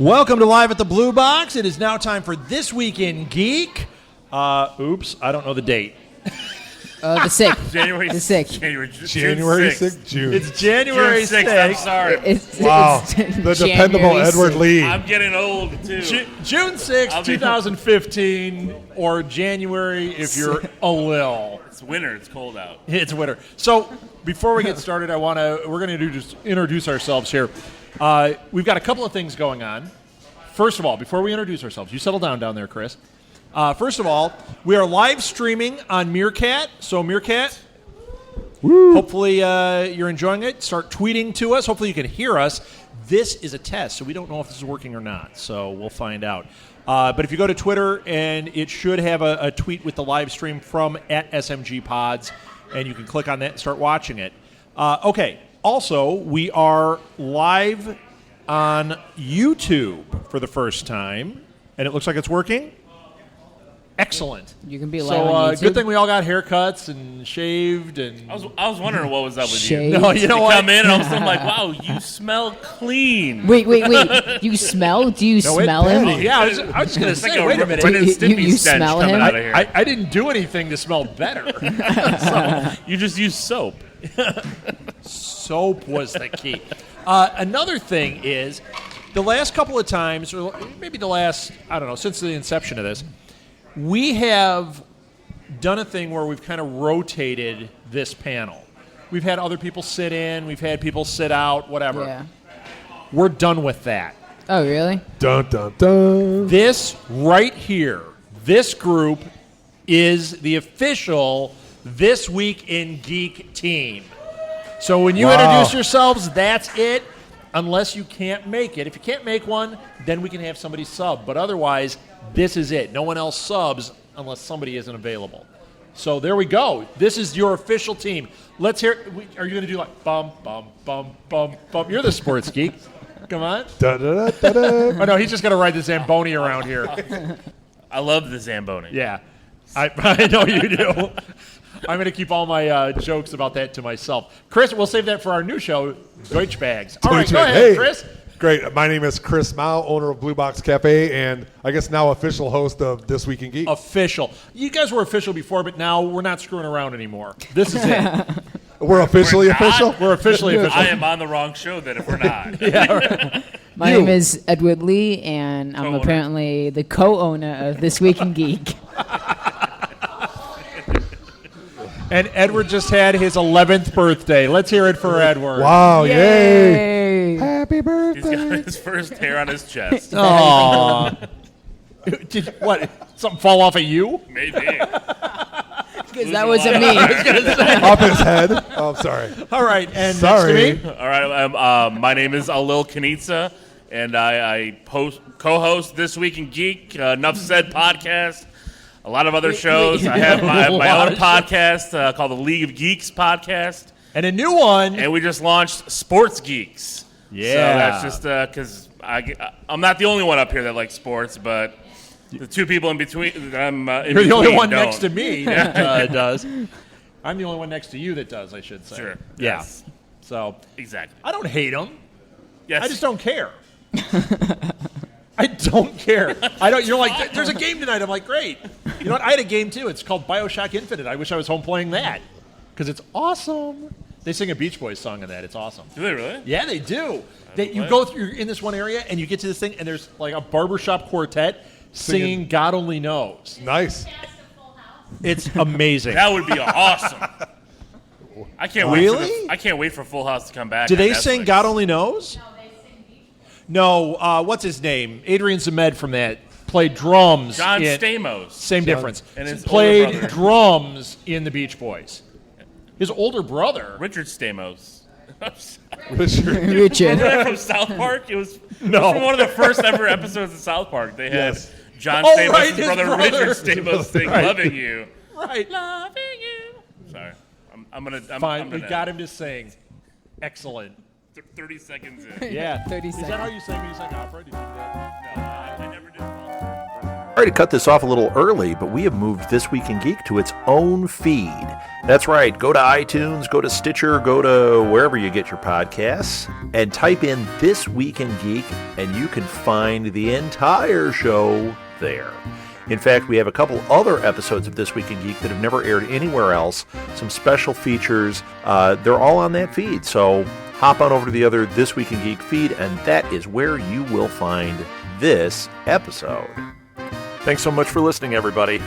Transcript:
Welcome to Live at the Blue Box. It is now time for This Week in Geek. Oops, I don't know the date. The 6th. January 6th. January 6th. June. It's January 6th. I'm sorry. Wow. The dependable Edward Lee. I'm getting old, too. June 6th, 2015, or January if you're a lil. It's winter. It's cold out. It's winter. So before we get started, we're going to introduce ourselves here. We've got a couple of things going on. First of all, before we introduce ourselves, you settle down there, Chris. First of all, we are live streaming on Meerkat. So Meerkat, hopefully you're enjoying it. Start tweeting to us. Hopefully you can hear us. This is a test, so we don't know if this is working or not. So we'll find out. But if you go to Twitter, and it should have a tweet with the live stream from @SMGPods, and you can click on that and start watching it. Okay. Also, we are live on YouTube for the first time, and it looks like it's working. Excellent. You can be live on YouTube. Good thing we all got haircuts and shaved. And I was wondering what was up with Shaved? you. No, you know what? Come in, and all of a sudden I'm like, wow, you smell clean. Wait. You smell? Do you smell him? Oh, yeah, I was just going to It's say, like wait a minute. Ren and You Stimpy stench smell coming him? out of here. I didn't do anything to smell better. You just use soap. Soap was the key. Another thing is, the last couple of times, or maybe the last, I don't know, since the inception of this, we have done a thing where we've kind of rotated this panel. We've had other people sit in, we've had people sit out, whatever. Yeah. We're done with that. Oh, really? Dun, dun, dun. This right here, this group is the official This Week in Geek team. So when you introduce yourselves, that's it, unless you can't make it. If you can't make one, then we can have somebody sub. But otherwise, this is it. No one else subs unless somebody isn't available. So there we go. This is your official team. Let's hear. Are you going to do like bum, bum, bum, bum, bum? You're the sports geek. Come on. Da, da, da, da, da. Oh, no, he's just going to ride the Zamboni around here. I love the Zamboni. Yeah. I know you do. I'm going to keep all my jokes about that to myself. Chris, we'll save that for our new show, Deutsch Bags. All right, go ahead, Hey. Chris. Great. My name is Chris Mao, owner of Blue Box Cafe, and I guess now official host of This Week in Geek. Official. You guys were official before, but now we're not screwing around anymore. This is it. We're officially We're not? official? We're officially official. I am on the wrong show then if we're not. Yeah, right. My name is Edward Lee, and I'm Co-owner. apparently the co-owner of This Week in Geek. And Edward just had his 11th birthday. Let's hear it for Edward. Wow, yay. Yay! Happy He's birthday. got his first hair on his chest. Aww. Did what? Something fall off of you? Maybe. Because that wasn't me. Off his head. Oh, I'm sorry. All right, and Sorry. next to me? All right, my name is Alil Kanitsa, and I co-host This Week in Geek, Enough Said podcast, a lot of other shows. I have my own podcast called the League of Geeks podcast, And a new one. and we just launched Sports Geeks. Yeah. So that's just because I'm not the only one up here that likes sports, but the two people in between, You're the only one don't. next to me that does. I'm the only one next to you that does, I should say. Sure. Yeah. Yes. So Exactly. I don't hate them. Yes. I just don't care. I don't care. I don't. You're like, there's a game tonight. I'm like, great. You know what? I had a game too. It's called BioShock Infinite. I wish I was home playing that because it's awesome. They sing a Beach Boys song in that. It's awesome. Do they really? Yeah, they do. You go through. You're in this one area and you get to this thing, and there's like a barbershop quartet singing "God Only Knows." Nice. It's amazing. That would be awesome. I can't wait. Really? I can't wait for Full House to come back. Do on they Netflix. sing "God Only Knows"? No, what's his name? Adrian Zemed from that played drums. John in, Stamos. Same difference. And his played older brother. drums in the Beach Boys. His older brother. Richard Stamos. Richard. Richard. Remember that from South Park? It was No. from one of the first ever episodes of South Park. They had Yes. John Oh, Stamos' right, his brother brother. Richard Stamos sing Right. "Loving You." Right. Loving you. Sorry, I'm gonna. Fine. I'm We gonna, got him to sing. Excellent. 30 seconds in. Yeah. 30 Is that seconds. how you sang when you sang opera? Did you do that? No, I never did. Sorry to cut this off a little early, but we have moved This Week in Geek to its own feed. That's right. Go to iTunes, go to Stitcher, go to wherever you get your podcasts, and type in This Week in Geek, and you can find the entire show there. In fact, we have a couple other episodes of This Week in Geek that have never aired anywhere else, some special features. They're all on that feed, so hop on over to the other This Week in Geek feed, and that is where you will find this episode. Thanks so much for listening, everybody.